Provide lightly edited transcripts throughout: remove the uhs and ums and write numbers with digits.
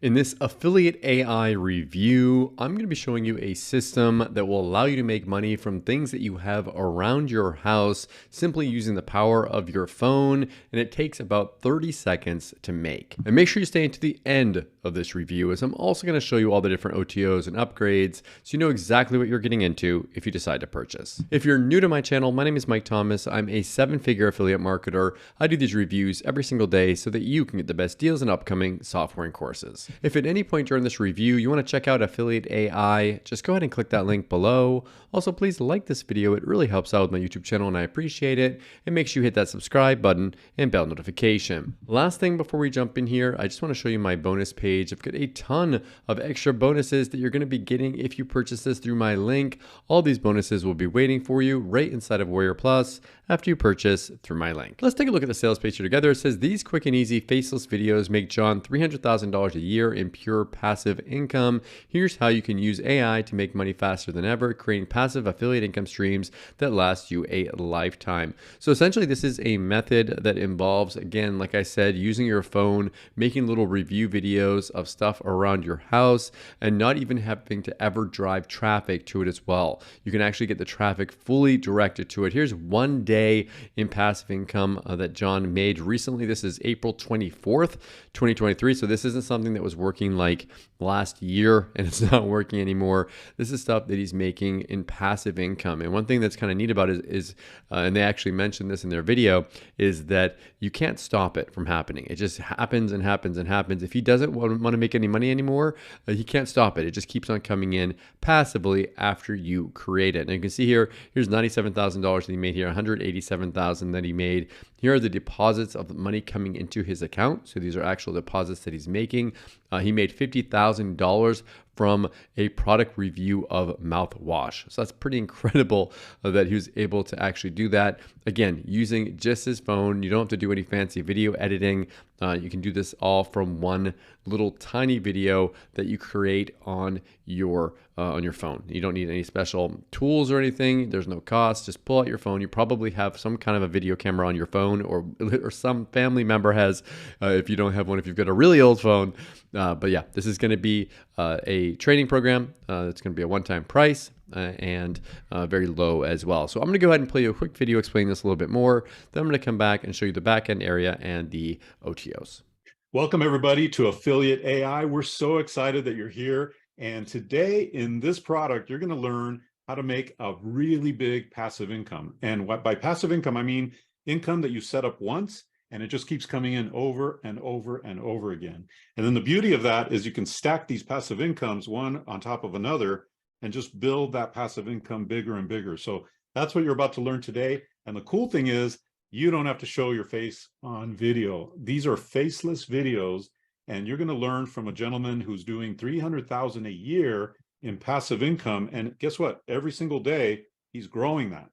In this affiliate AI review, I'm going to be showing you a system that will allow you to make money from things that you have around your house simply using the power of your phone, and it takes about 30 seconds to make. And make sure you stay until the end of this review, as I'm also going to show you all the different OTOs and upgrades so you know exactly what you're getting into if you decide to purchase. If you're new to my channel, my name is Mike Thomas. I'm a 7-figure affiliate marketer. I do these reviews every single day so that you can get the best deals in upcoming software and courses. If at any point during this review you want to check out Affiliate AI, just go ahead and click that link below. Also, please like this video. It really helps out with my YouTube channel and I appreciate it. And make sure you hit that subscribe button and bell notification. Last thing before we jump in here, I just want to show you my bonus page. I've got a ton of extra bonuses that you're going to be getting if you purchase this through my link. All these bonuses will be waiting for you right inside of Warrior Plus after you purchase through my link. Let's take a look at the sales page here together. It says these quick and easy faceless videos make John $300,000 a year in pure passive income. Here's how you can use AI to make money faster than ever, creating passive affiliate income streams that last you a lifetime. So essentially this is a method that involves, again, like I said, using your phone, making little review videos of stuff around your house and not even having to ever drive traffic to it as well. You can actually get the traffic fully directed to it. Here's one day in passive income that John made recently. This is April 24th, 2023. So this isn't something that was working like last year and it's not working anymore. This is stuff that he's making in passive income. And one thing that's kind of neat about it is and they actually mentioned this in their video, is that you can't stop it from happening. It just happens and happens and happens. If he doesn't want to make any money anymore, he can't stop it. It just keeps on coming in passively after you create it. And you can see here, here's $97,000 that he made here, $187,000 that he made. Here are the deposits of money coming into his account. So these are actual deposits that he's making. He made $50,000 from a product review of mouthwash. So that's pretty incredible that he was able to actually do that. Again, using just his phone. You don't have to do any fancy video editing. You can do this all from one little tiny video that you create on your phone. You don't need any special tools or anything. There's no cost. Just pull out your phone. You probably have some kind of a video camera on your phone, or some family member has, if you don't have one, if you've got a really old phone. But yeah, this is going to be a training program. It's going to be a one-time price and very low as well. So I'm going to go ahead and play you a quick video explaining this a little bit more. Then I'm going to come back and show you the back-end area and the OTOs. Welcome everybody to Affiliate AI. We're so excited that you're here. And today in this product, you're going to learn how to make a really big passive income. And what by passive income, I mean income that you set up once and it just keeps coming in over and over and over again. And then the beauty of that is you can stack these passive incomes one on top of another and just build that passive income bigger and bigger. So that's what you're about to learn today. And the cool thing is you don't have to show your face on video. These are faceless videos, and you're going to learn from a gentleman who's doing $300,000 a year in passive income. And guess what? Every single day, he's growing that.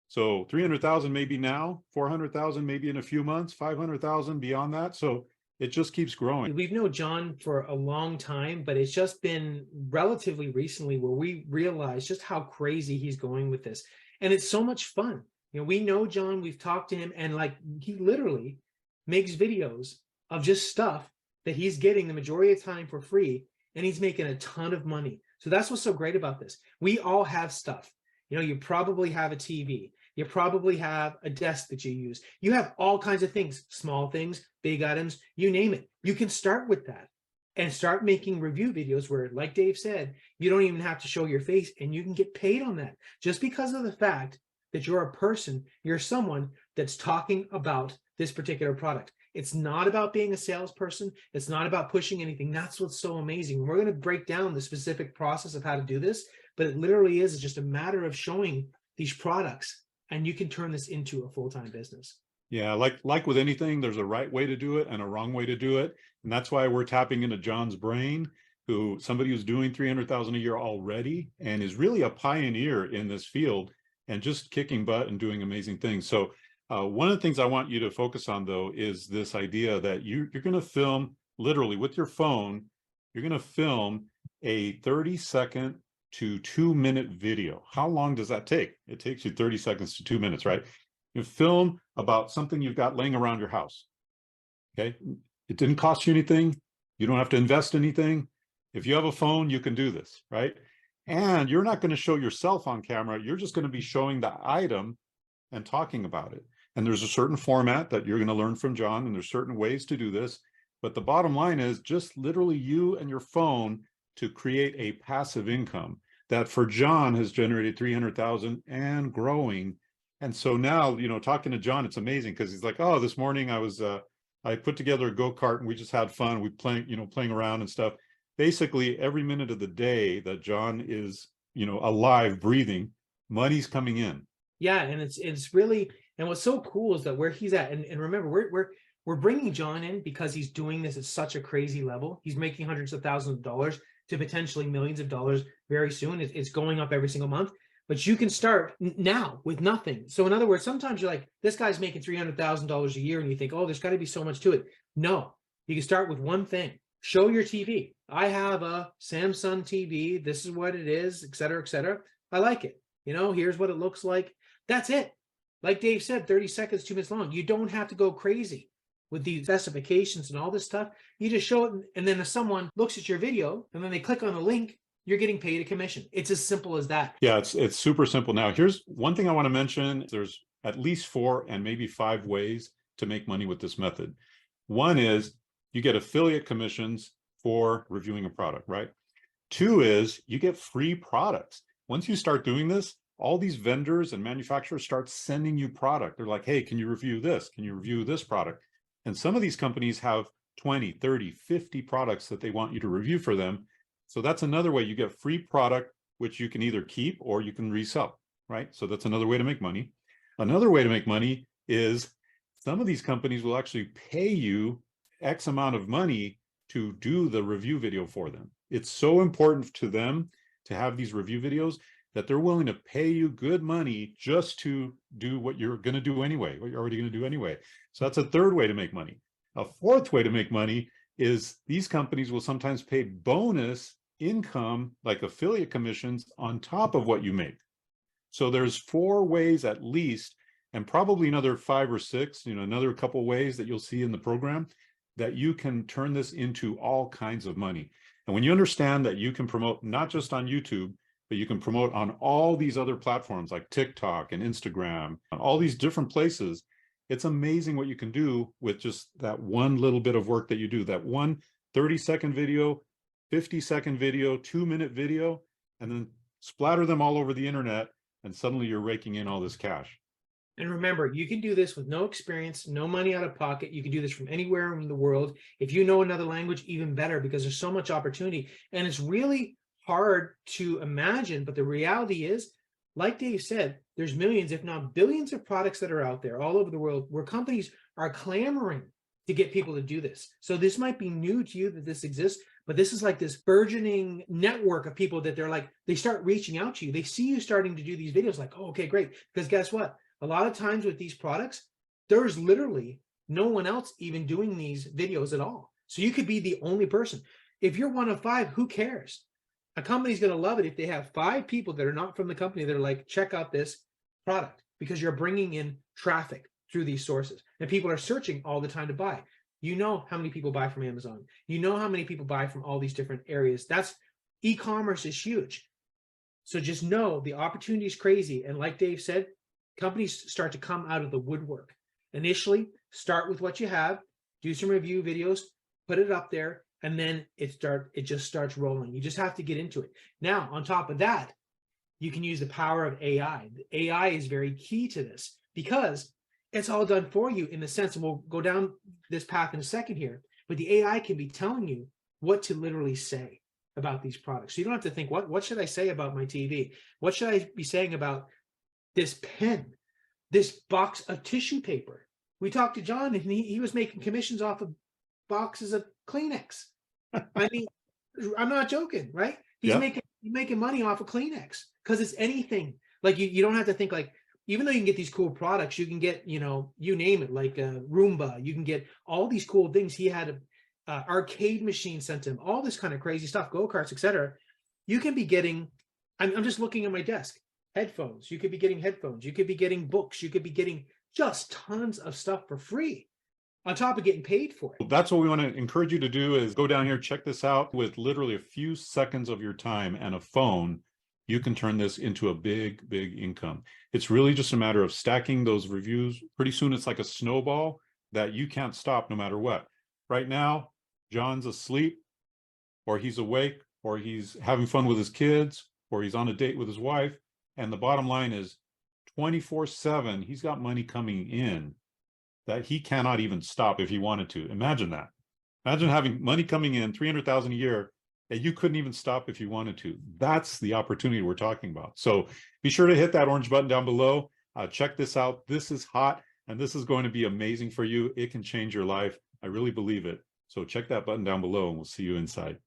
So 300,000 maybe now, 400,000 maybe in a few months, 500,000 beyond that. So it just keeps growing. We've known John for a long time, but it's just been relatively recently where we realized just how crazy he's going with this. And it's so much fun. You know, we know John, we've talked to him, and like he literally makes videos of just stuff that he's getting the majority of the time for free, and he's making a ton of money. So that's what's so great about this. We all have stuff. You know, you probably have a TV. You probably have a desk that you use. You have all kinds of things, small things, big items, you name it. You can start with that and start making review videos where, like Dave said, you don't even have to show your face and you can get paid on that just because of the fact that you're a person, you're someone that's talking about this particular product. It's not about being a salesperson. It's not about pushing anything. That's what's so amazing. We're going to break down the specific process of how to do this, but it literally is just a matter of showing these products, and you can turn this into a full-time business. Yeah, like with anything, there's a right way to do it and a wrong way to do it. And that's why we're tapping into John's brain, somebody who's doing 300,000 a year already and is really a pioneer in this field and just kicking butt and doing amazing things. So one of the things I want you to focus on, though, is this idea that you're going to film literally with your phone. You're going to film a 30-second to 2-minute video. How long does that take? It takes you 30 seconds to 2 minutes, right? You film about something you've got laying around your house. Okay. It didn't cost you anything. You don't have to invest anything. If you have a phone, you can do this, right? And you're not going to show yourself on camera. You're just going to be showing the item and talking about it. And there's a certain format that you're going to learn from John, and there's certain ways to do this. But the bottom line is just literally you and your phone to create a passive income that for John has generated 300,000 and growing. And so now, talking to John, it's amazing because he's like, oh, this morning I put together a go-kart and we just had fun. We playing around and stuff. Basically, every minute of the day that John is, alive, breathing, money's coming in. Yeah, and it's really, and what's so cool is that where he's at, and remember, we're bringing John in because he's doing this at such a crazy level. He's making hundreds of thousands of dollars to potentially millions of dollars very soon. It's going up every single month. But you can start now with nothing. So in other words, sometimes you're like, this guy's making $300,000 a year, and you think, oh, there's got to be so much to it. No, you can start with one thing. Show your TV. I have a Samsung TV. This is what it is, et cetera, et cetera. I like it. Here's what it looks like. That's it. Like Dave said, 30 seconds, 2 minutes long. You don't have to go crazy with the specifications and all this stuff. You just show it, and then if someone looks at your video and then they click on the link, you're getting paid a commission. It's as simple as that. Yeah, it's super simple. Now, here's one thing I want to mention. There's at least 4 and maybe 5 ways to make money with this method. One is you get affiliate commissions for reviewing a product, right? 2 is you get free products. Once you start doing this, all these vendors and manufacturers start sending you product. They're like, hey, can you review this? Can you review this product? And some of these companies have 20, 30, 50 products that they want you to review for them. So that's another way you get free product, which you can either keep or you can resell, right? So that's another way to make money. Another way to make money is some of these companies will actually pay you X amount of money to do the review video for them. It's so important to them to have these review videos that they're willing to pay you good money just to do what you're going to do anyway, what you're already going to do anyway. So that's a third way to make money. A fourth way to make money is these companies will sometimes pay bonus income, like affiliate commissions, on top of what you make. So there's 4 ways at least, and probably another 5 or 6, another couple ways that you'll see in the program that you can turn this into all kinds of money. And when you understand that you can promote not just on YouTube, but you can promote on all these other platforms like TikTok and Instagram, all these different places, it's amazing what you can do with just that one little bit of work that you do, that one 30-second video, 50-second video, 2-minute video, and then splatter them all over the internet, and suddenly you're raking in all this cash. And remember, you can do this with no experience, no money out of pocket. You can do this from anywhere in the world. If you know another language, even better, because there's so much opportunity. And it's really hard to imagine, but the reality is, like Dave said, there's millions, if not billions of products that are out there all over the world where companies are clamoring to get people to do this. So this might be new to you that this exists, but this is like this burgeoning network of people that they're like, they start reaching out to you. They see you starting to do these videos like, oh, okay, great. Because guess what? A lot of times with these products, there's literally no one else even doing these videos at all. So you could be the only person. If you're one of 5, who cares? A company's going to love it if they have 5 people that are not from the company that are like, check out this product, because you're bringing in traffic through these sources. And people are searching all the time to buy. You know how many people buy from Amazon. You know how many people buy from all these different areas. That's e-commerce is huge. So just know the opportunity is crazy. And like Dave said, companies start to come out of the woodwork. Initially, start with what you have, do some review videos, put it up there, and then it just starts rolling. You just have to get into it. Now, on top of that, you can use the power of AI. AI is very key to this because it's all done for you in the sense, and we'll go down this path in a second here, but the AI can be telling you what to literally say about these products. So you don't have to think, what should I say about my TV? What should I be saying about this pen, this box of tissue paper? We talked to John, and he was making commissions off of boxes of Kleenex. I mean, I'm not joking, right? He's making money off of Kleenex because it's anything. Like you don't have to think like, even though you can get these cool products, you can get, you name it, like a Roomba, you can get all these cool things. He had a arcade machine sent him, all this kind of crazy stuff, go-karts, etc. You can be getting, I'm just looking at my desk, headphones. You could be getting headphones. You could be getting books. You could be getting just tons of stuff for free. on top of getting paid for it. That's what we want to encourage you to do, is go down here, check this out. With literally a few seconds of your time and a phone, you can turn this into a big, big income. It's really just a matter of stacking those reviews. Pretty soon it's like a snowball that you can't stop no matter what. Right now, John's asleep, or he's awake, or he's having fun with his kids, or he's on a date with his wife. And the bottom line is 24/7, he's got money coming in that he cannot even stop if he wanted to. Imagine that. Imagine having money coming in, 300,000 a year, that you couldn't even stop if you wanted to. That's the opportunity we're talking about. So be sure to hit that orange button down below. Check this out. This is hot, and this is going to be amazing for you. It can change your life. I really believe it. So check that button down below, and we'll see you inside.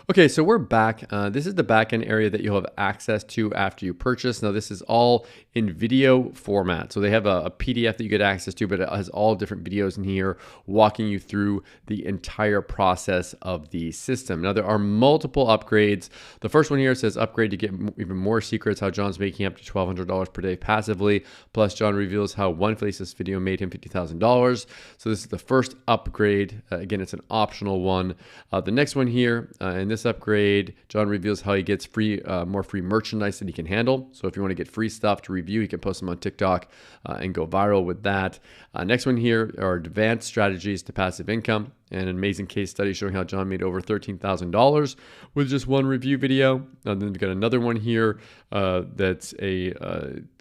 Okay, so we're back. This is the backend area that you'll have access to after you purchase. Now, this is all in video format. So they have a PDF that you get access to, but it has all different videos in here walking you through the entire process of the system. Now, there are multiple upgrades. The first one here says upgrade to get even more secrets, how John's making up to $1,200 per day passively. Plus, John reveals how one faceless video made him $50,000. So this is the first upgrade. Again, it's an optional one. The next one here, in this upgrade, John reveals how he gets more free merchandise that he can handle. So if you want to get free stuff to review, he can post them on TikTok and go viral with that. Next one here are advanced strategies to passive income. An amazing case study showing how John made over $13,000 with just one review video. And then we've got another one here that's a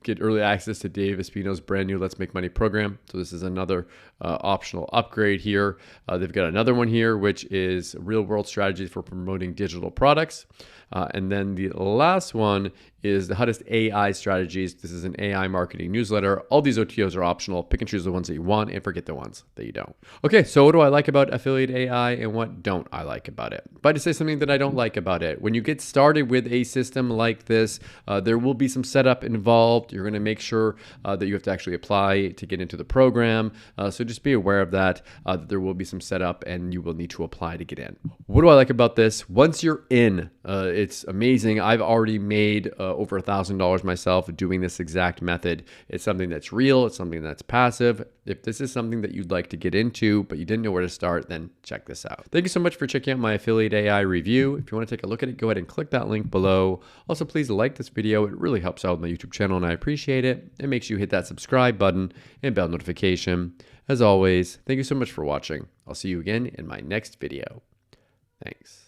get early access to Dave Espino's brand new Let's Make Money program. So this is another optional upgrade here. They've got another one here, which is real world strategies for promoting digital products. And then the last one is the hottest AI strategies. This is an AI marketing newsletter. All these OTOs are optional. Pick and choose the ones that you want and forget the ones that you don't. Okay, so what do I like about affiliate AI and what don't I like about it? But to say something that I don't like about it, when you get started with a system like this, there will be some setup involved. You're going to make sure that you have to actually apply to get into the program. So just be aware of that, that there will be some setup and you will need to apply to get in. What do I like about this? Once you're in, it's amazing. I've already made over $1,000 myself doing this exact method. It's something that's real. It's something that's passive. If this is something that you'd like to get into, but you didn't know where to start, then check this out. Thank you so much for checking out my affiliate AI review. If you want to take a look at it, go ahead and click that link below. Also, please like this video. It really helps out on the YouTube channel and I appreciate it. It makes you hit that subscribe button and bell notification. As always, thank you so much for watching. I'll see you again in my next video. Thanks.